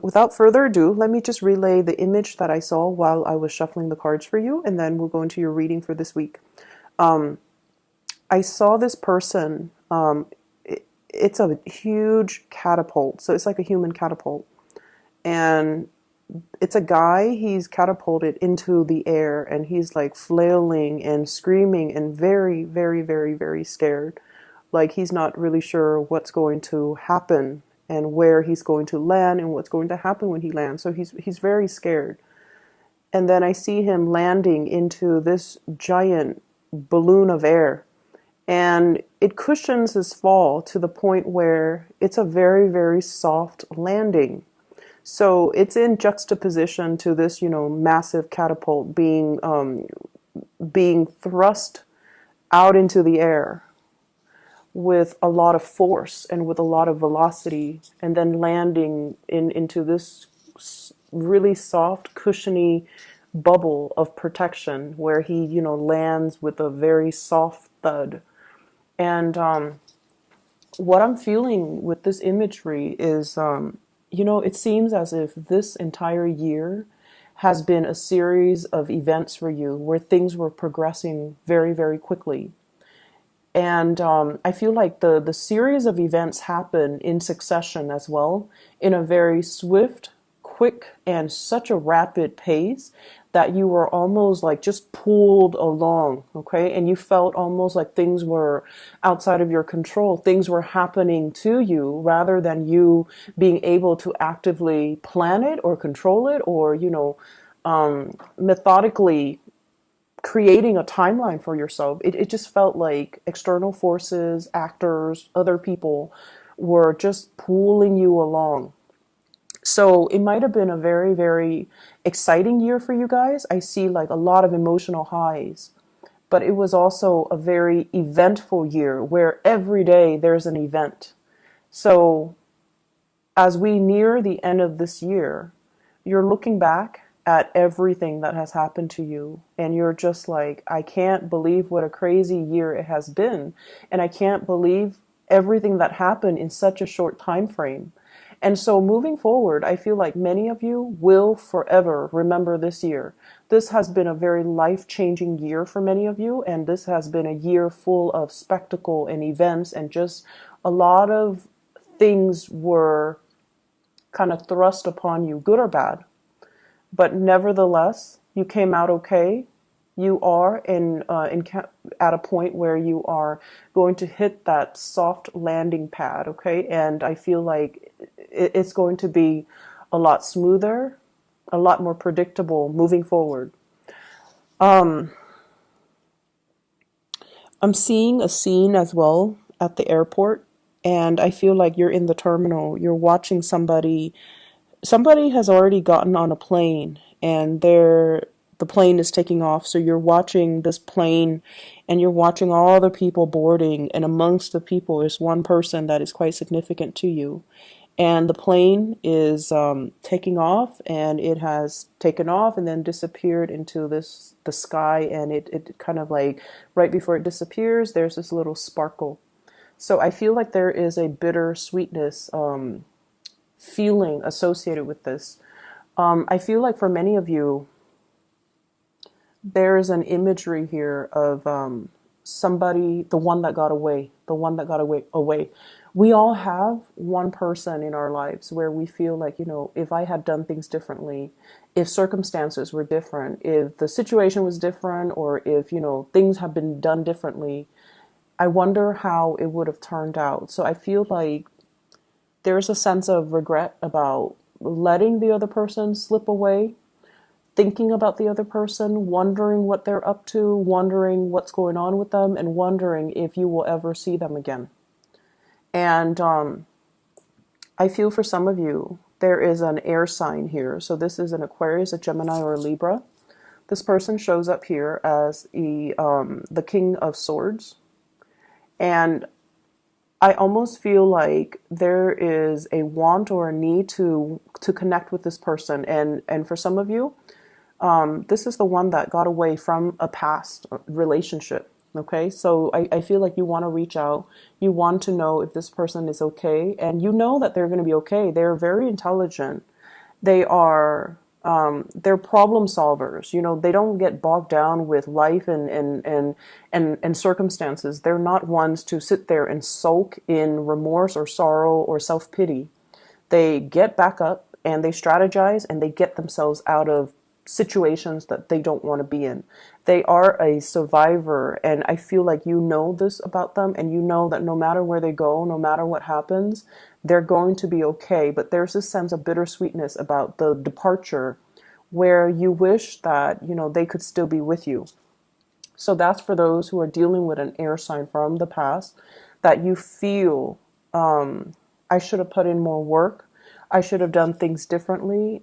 Without further ado, let me just relay the image that I saw while I was shuffling the cards for you, and then we'll go into your reading for this week. I saw this person. It's a huge catapult, so it's like a human catapult, and it's a guy. He's catapulted into the air, and he's like flailing and screaming and very, very, very, very scared. Like he's not really sure what's going to happen and where he's going to land and what's going to happen when he lands. So he's very scared. And then I see him landing into this giant balloon of air. And it cushions his fall to the point where it's a very, very soft landing. So it's in juxtaposition to this, massive catapult being thrust out into the air with a lot of force and with a lot of velocity, and then landing into this really soft, cushiony bubble of protection where he, lands with a very soft thud. And what I'm feeling with this imagery is, it seems as if this entire year has been a series of events for you where things were progressing very, very quickly. And I feel like the series of events happen in succession as well, in a very swift, quick, and such a rapid pace that you were almost like just pulled along, okay? And you felt almost like things were outside of your control. Things were happening to you rather than you being able to actively plan it or control it or, methodically creating a timeline for yourself. It just felt like external forces, actors, other people were just pulling you along. So it might have been a very, very exciting year for you guys. I see like a lot of emotional highs, but it was also a very eventful year where every day there's an event. So as we near the end of this year, you're looking back at everything that has happened to you, and you're just like, I can't believe what a crazy year it has been, and I can't believe everything that happened in such a short time frame. And so moving forward, I feel like many of you will forever remember this year. This has been a very life-changing year for many of you, and this has been a year full of spectacle and events, and just a lot of things were kind of thrust upon you, good or bad. But nevertheless, you came out okay. You are at a point where you are going to hit that soft landing pad, okay? And I feel like it's going to be a lot smoother, a lot more predictable moving forward. I'm seeing a scene as well at the airport, and I feel like you're in the terminal. You're watching somebody has already gotten on a plane, and the plane is taking off. So you're watching this plane, and you're watching all the people boarding, and amongst the people is one person that is quite significant to you. And the plane is taking off, and it has taken off and then disappeared into the sky, and it kind of like right before it disappears, there's this little sparkle. So I feel like there is a bitter sweetness feeling associated with this. I feel like for many of you, there is an imagery here of somebody, the one that got away, the one that got away. We all have one person in our lives where we feel like, if I had done things differently, if circumstances were different, if the situation was different, or if, things have been done differently, I wonder how it would have turned out. So I feel like there's a sense of regret about letting the other person slip away, thinking about the other person, wondering what they're up to, wondering what's going on with them, and wondering if you will ever see them again. And I feel for some of you, there is an air sign here. So this is an Aquarius, a Gemini, or a Libra. This person shows up here as the King of Swords. And I almost feel like there is a want or a need to connect with this person. And for some of you, this is the one that got away from a past relationship. Okay, so I feel like you want to reach out. You want to know if this person is okay, and you know that they're going to be okay. They're very intelligent. They are they're problem solvers. You know, they don't get bogged down with life and circumstances. They're not ones to sit there and sulk in remorse or sorrow or self-pity. They get back up and they strategize and they get themselves out of situations that they don't want to be in. They are a survivor, and I feel like you know this about them, and you know that no matter where they go, no matter what happens, they're going to be okay. But there's this sense of bittersweetness about the departure where you wish that, you know, they could still be with you. So that's for those who are dealing with an air sign from the past that you feel, I should have put in more work. I should have done things differently.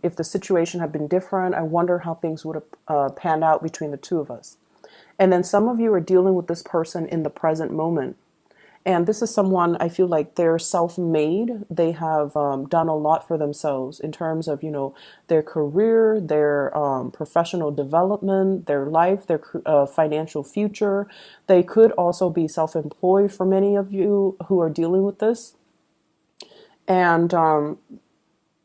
If the situation had been different, I wonder how things would have panned out between the two of us. And then some of you are dealing with this person in the present moment. And this is someone I feel like they're self-made. They have done a lot for themselves in terms of, you know, their career, their professional development, their life, their financial future. They could also be self-employed for many of you who are dealing with this. And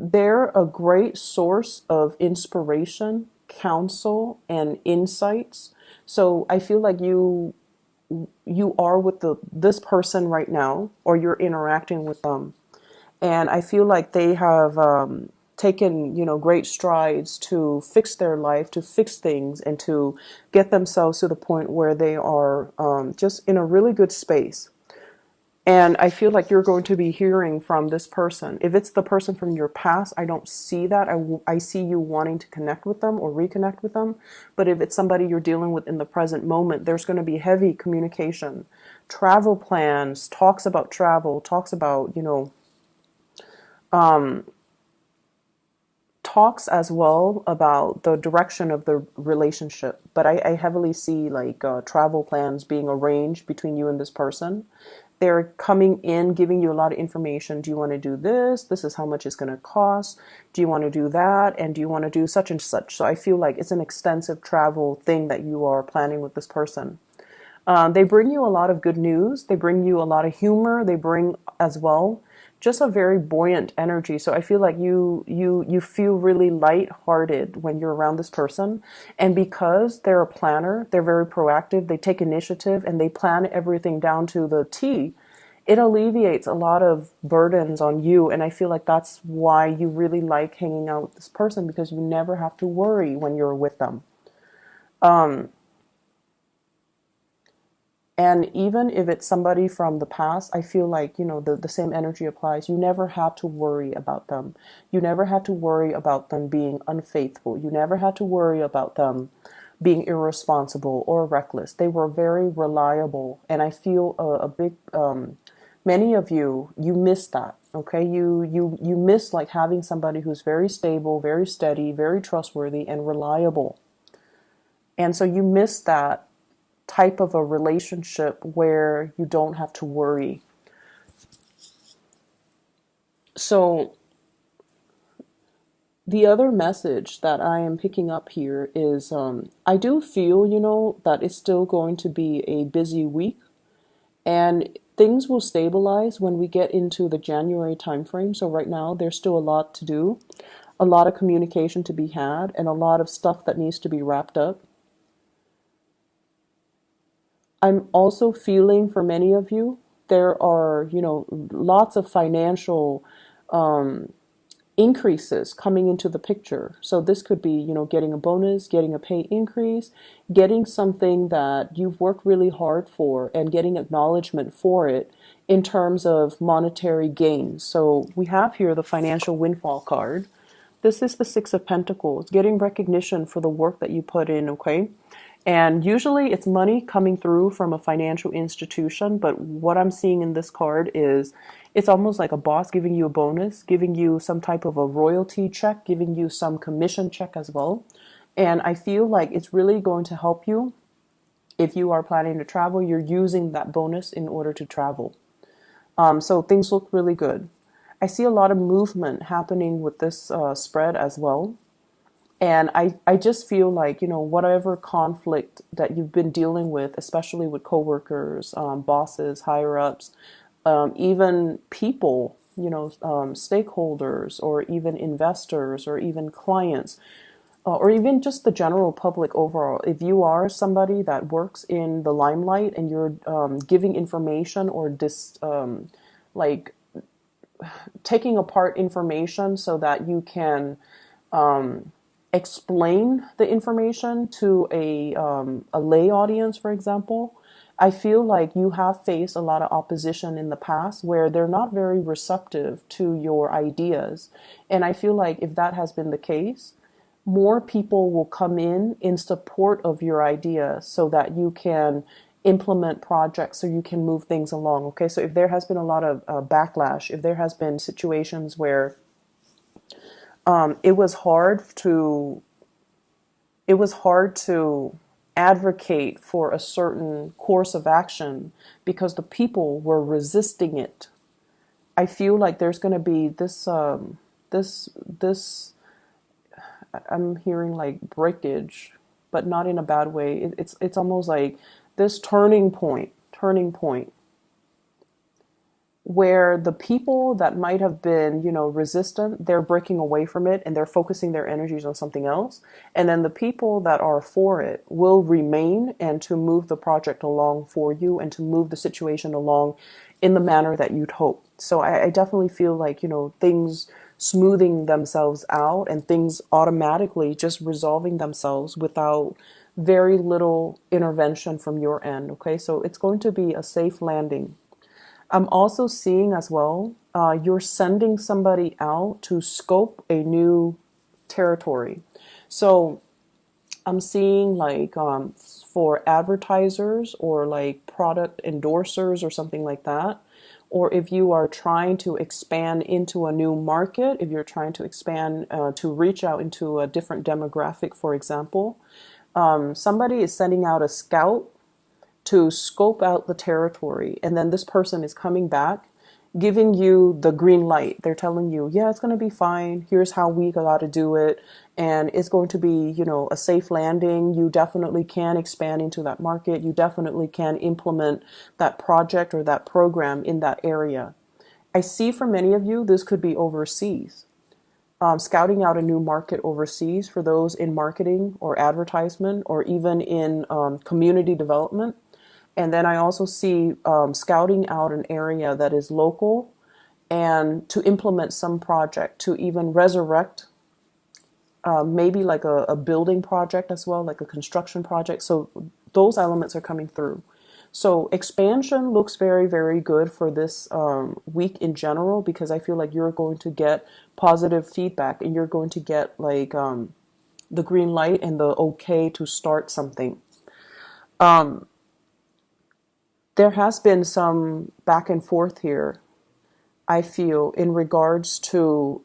they're a great source of inspiration, counsel, and insights. So I feel like you are with this person right now, or you're interacting with them, and I feel like they have taken, you know, great strides to fix their life, to fix things, and to get themselves to the point where they are just in a really good space. And I feel like you're going to be hearing from this person. If it's the person from your past, I don't see that. I see you wanting to connect with them or reconnect with them. But if it's somebody you're dealing with in the present moment, there's going to be heavy communication, travel plans, talks about travel, talks about, you know, talks as well about the direction of the relationship. But I heavily see like travel plans being arranged between you and this person. They're coming in, giving you a lot of information. Do you want to do this? This is how much it's going to cost. Do you want to do that? And do you want to do such and such? So I feel like it's an extensive travel thing that you are planning with this person. They bring you a lot of good news. They bring you a lot of humor. They bring as well just a very buoyant energy. So I feel like you feel really lighthearted when you're around this person. And because they're a planner, they're very proactive. They take initiative and they plan everything down to the T. It alleviates a lot of burdens on you. And I feel like that's why you really like hanging out with this person, because you never have to worry when you're with them. And even if it's somebody from the past, I feel like, you know, the same energy applies. You never had to worry about them. You never had to worry about them being unfaithful. You never had to worry about them being irresponsible or reckless. They were very reliable. And I feel a big, many of you, you miss that. Okay. You miss like having somebody who's very stable, very steady, very trustworthy and reliable. And so you miss that type of a relationship where you don't have to worry. So the other message that I am picking up here is I do feel, you know, that it's still going to be a busy week, and things will stabilize when we get into the January timeframe. So right now there's still a lot to do, a lot of communication to be had, and a lot of stuff that needs to be wrapped up. I'm also feeling for many of you, there are, you know, lots of financial increases coming into the picture. So this could be, you know, getting a bonus, getting a pay increase, getting something that you've worked really hard for and getting acknowledgement for it in terms of monetary gains. So we have here the financial windfall card. This is the Six of Pentacles, getting recognition for the work that you put in, okay? And usually it's money coming through from a financial institution, but what I'm seeing in this card is it's almost like a boss giving you a bonus, giving you some type of a royalty check, giving you some commission check as well. And I feel like it's really going to help you if you are planning to travel. You're using that bonus in order to travel. So things look really good. I see a lot of movement happening with this spread as well. And I just feel like, whatever conflict that you've been dealing with, especially with coworkers, bosses, higher ups, even people, stakeholders, or even investors, or even clients, or even just the general public overall. If you are somebody that works in the limelight and you're giving information or like taking apart information so that you can explain the information to a lay audience, for example, I feel like you have faced a lot of opposition in the past where they're not very receptive to your ideas. And I feel like if that has been the case, more people will come in support of your idea so that you can implement projects, so you can move things along. Okay, so if there has been a lot of backlash, if there has been situations where it was hard to it was hard to advocate for a certain course of action because the people were resisting it. I feel like there's going to be this I'm hearing like breakage, but not in a bad way. It's almost like this turning point where the people that might have been, resistant, they're breaking away from it and they're focusing their energies on something else. And then the people that are for it will remain and to move the project along for you and to move the situation along in the manner that you'd hope. So I definitely feel like, things smoothing themselves out and things automatically just resolving themselves without very little intervention from your end. Okay, so it's going to be a safe landing. I'm also seeing as well, you're sending somebody out to scope a new territory. So I'm seeing like for advertisers or like product endorsers or something like that. Or if you are trying to expand into a new market, if you're trying to expand to reach out into a different demographic, for example, somebody is sending out a scout to scope out the territory. And then this person is coming back, giving you the green light. They're telling you, yeah, it's going to be fine. Here's how we got to do it. And it's going to be, a safe landing. You definitely can expand into that market. You definitely can implement that project or that program in that area. I see for many of you, this could be overseas. Scouting out a new market overseas for those in marketing or advertisement or even in community development. And then I also see scouting out an area that is local and to implement some project to even resurrect maybe like a building project as well, like a construction project. So those elements are coming through. So expansion looks very, very good for this week in general because I feel like you're going to get positive feedback and you're going to get like the green light and the okay to start something. There has been some back and forth here, I feel, in regards to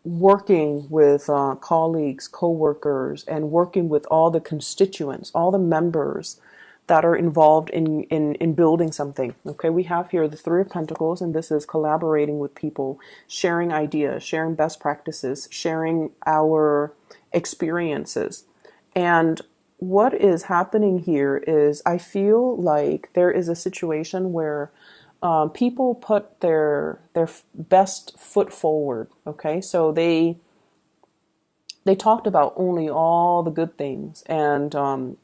working with colleagues, co-workers, and working with all the constituents, all the members that are involved in building something. Okay, we have here the Three of Pentacles, and this is collaborating with people, sharing ideas, sharing best practices, sharing our experiences. And what is happening here is I feel like there is a situation where people put their best foot forward. Okay, so they talked about only all the good things, and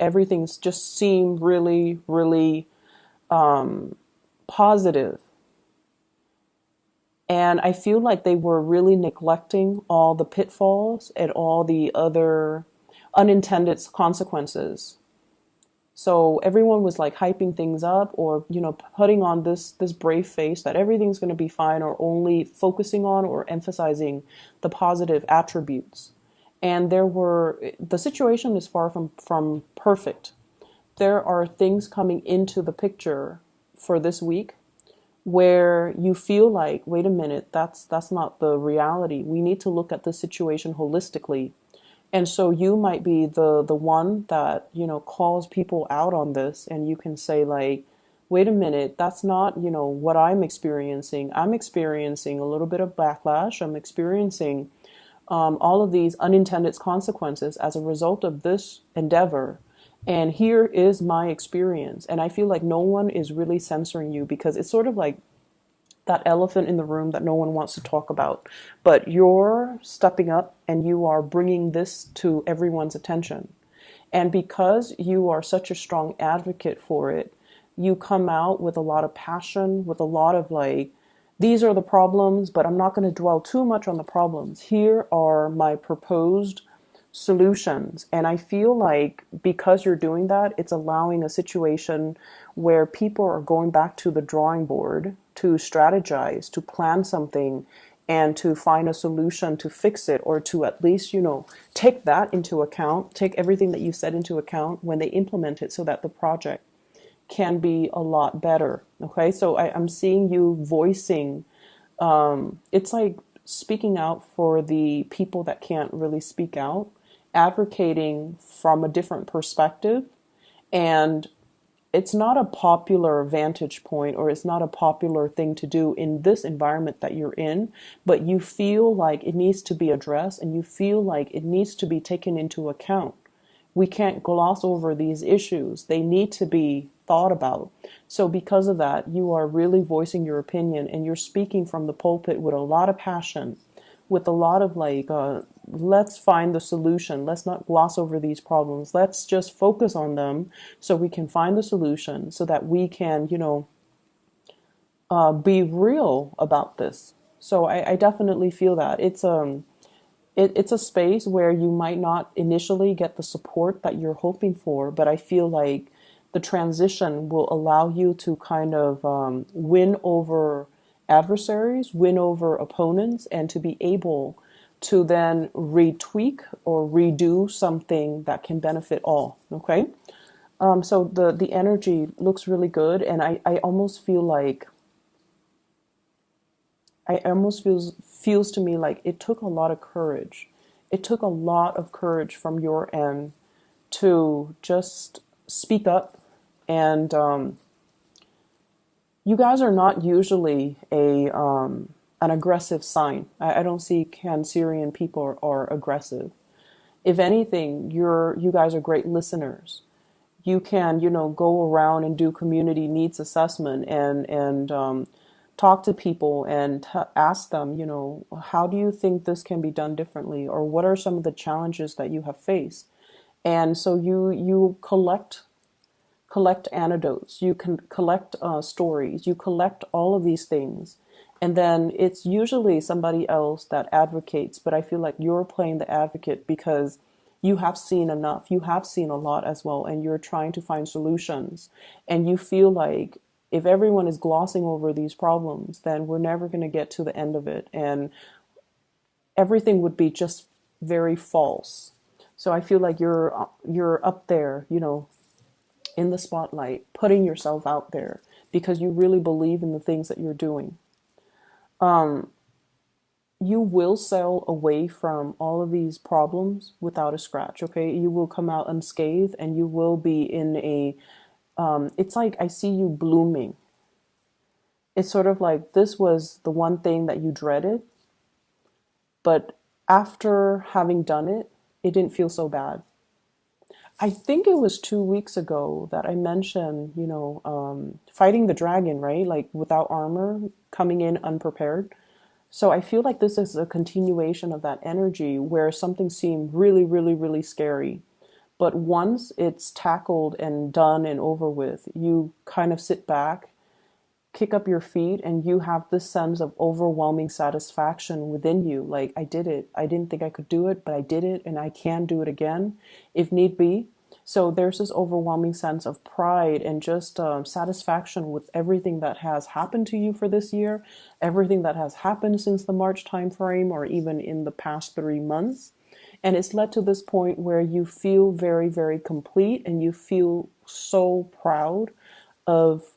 everything's just seemed really, really positive. And I feel like they were really neglecting all the pitfalls and all the other unintended consequences. So everyone was like hyping things up or, putting on this brave face that everything's going to be fine or only focusing on or emphasizing the positive attributes. And the situation is far from perfect. There are things coming into the picture for this week where you feel like, wait a minute, that's not the reality. We need to look at the situation holistically. And so you might be the one that, calls people out on this, and you can say like, wait a minute, that's not, what I'm experiencing. I'm experiencing a little bit of backlash. I'm experiencing all of these unintended consequences as a result of this endeavor. And here is my experience. And I feel like no one is really censoring you, because it's sort of like that elephant in the room that no one wants to talk about. But you're stepping up and you are bringing this to everyone's attention. And because you are such a strong advocate for it, you come out with a lot of passion, with a lot of like, these are the problems, but I'm not going to dwell too much on the problems. Here are my proposed solutions. And I feel like because you're doing that, it's allowing a situation where people are going back to the drawing board to strategize, to plan something, and to find a solution to fix it, or to at least, take that into account, take everything that you said into account when they implement it, so that the project can be a lot better. Okay, so I'm seeing you voicing, it's like speaking out for the people that can't really speak out, advocating from a different perspective. And it's not a popular vantage point, or it's not a popular thing to do in this environment that you're in, but you feel like it needs to be addressed and you feel like it needs to be taken into account. We can't gloss over these issues. They need to be thought about. So because of that, you are really voicing your opinion, and you're speaking from the pulpit with a lot of passion, with a lot of like, let's find the solution. Let's not gloss over these problems. Let's just focus on them so we can find the solution, so that we can, be real about this. So I definitely feel that it's a space where you might not initially get the support that you're hoping for, but I feel like the transition will allow you to kind of win over adversaries, win over opponents, and to be able to then retweak or redo something that can benefit all. Okay. So the energy looks really good, and I almost feel like I almost feels to me like it took a lot of courage. It took a lot of courage from your end to just speak up. And you guys are not usually a an aggressive sign. I don't see Cancerian people are aggressive. If anything, you guys are great listeners. You can, go around and do community needs assessment, and talk to people and ask them, how do you think this can be done differently, or what are some of the challenges that you have faced? And so you collect anecdotes, you can collect stories, you collect all of these things, and then it's usually somebody else that advocates. But I feel like you're playing the advocate because you have seen enough, you have seen a lot as well, and you're trying to find solutions. And you feel like if everyone is glossing over these problems, then we're never going to get to the end of it, and everything would be just very false. So I feel like you're up there, in the spotlight, putting yourself out there because you really believe in the things that you're doing. You will sail away from all of these problems without a scratch, okay? You will come out unscathed, and you will be in it's like I see you blooming. It's sort of like this was the one thing that you dreaded, but after having done it, it didn't feel so bad. I think it was 2 weeks ago that I mentioned, fighting the dragon, right? Like without armor, coming in unprepared. So I feel like this is a continuation of that energy where something seemed really, really, really scary. But once it's tackled and done and over with, you kind of sit back, kick up your feet, and you have this sense of overwhelming satisfaction within you. Like, I did it. I didn't think I could do it, but I did it, and I can do it again if need be. So there's this overwhelming sense of pride and just satisfaction with everything that has happened to you for this year, everything that has happened since the March timeframe, or even in the past 3 months. And it's led to this point where you feel very, very complete, and you feel so proud of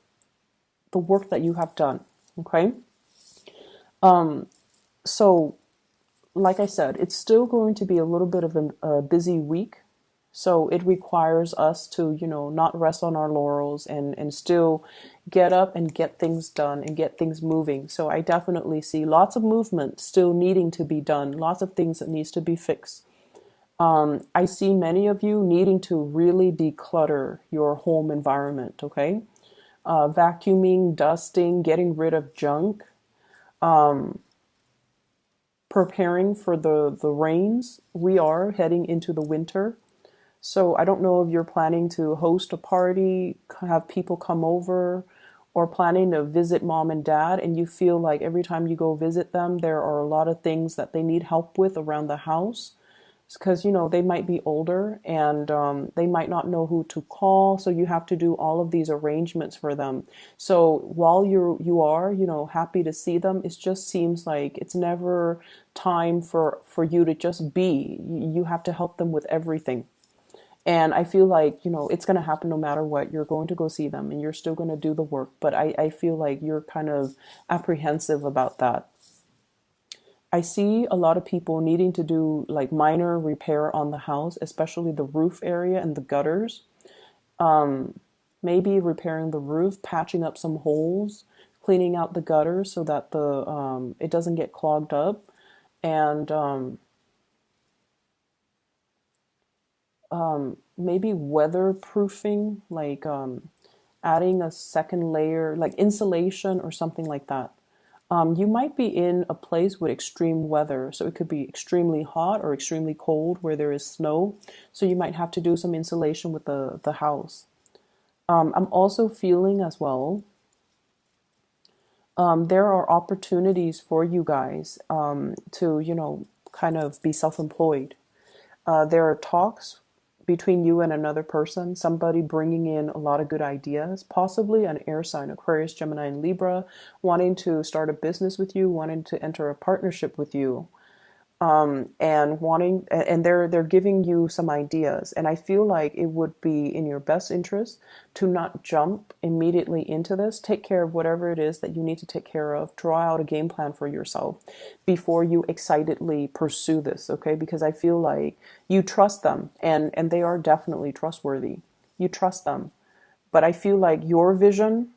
the work that you have done. Okay. So like I said, it's still going to be a little bit of a busy week. So it requires us to, not rest on our laurels and still get up and get things done and get things moving. So I definitely see lots of movement still needing to be done, lots of things that needs to be fixed. I see many of you needing to really declutter your home environment, okay? Vacuuming, dusting, getting rid of junk, preparing for the rains. We are heading into the winter. So I don't know if you're planning to host a party, have people come over, or planning to visit mom and dad, and you feel like every time you go visit them, there are a lot of things that they need help with around the house. Because they might be older and they might not know who to call, so you have to do all of these arrangements for them. So while you are happy to see them, it just seems like it's never time for you to just be. You have to help them with everything. And I feel like, it's going to happen no matter what. You're going to go see them and you're still going to do the work. But I feel like you're kind of apprehensive about that. I see a lot of people needing to do like minor repair on the house, especially the roof area and the gutters. Maybe repairing the roof, patching up some holes, cleaning out the gutters so that the it doesn't get clogged up, and maybe weatherproofing, like adding a second layer, like insulation or something like that. You might be in a place with extreme weather, so it could be extremely hot or extremely cold where there is snow. So you might have to do some insulation with the house. I'm also feeling as well, there are opportunities for you guys to, kind of be self-employed. There are talks between you and another person, somebody bringing in a lot of good ideas, possibly an air sign, Aquarius, Gemini, and Libra, wanting to start a business with you, wanting to enter a partnership with you, and wanting, and they're giving you some ideas. And I feel like it would be in your best interest to not jump immediately into this. Take care of whatever it is that you need to take care of. Draw out a game plan for yourself before you excitedly pursue this, okay? Because I feel like you trust them, and they are definitely trustworthy. You trust them. But I feel like your vision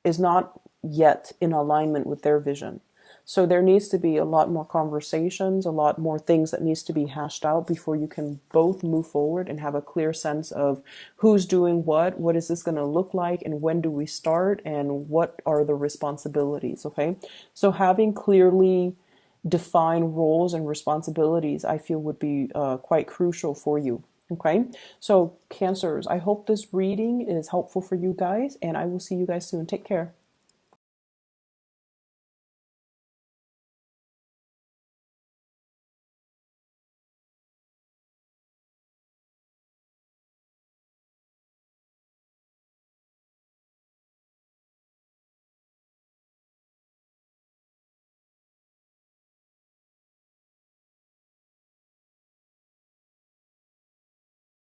is not yet in alignment with their vision. So there needs to be a lot more conversations, a lot more things that needs to be hashed out before you can both move forward and have a clear sense of who's doing what is this going to look like, and when do we start, and what are the responsibilities, okay? So having clearly defined roles and responsibilities, I feel would be quite crucial for you. Okay, so Cancers, I hope this reading is helpful for you guys, and I will see you guys soon. Take care.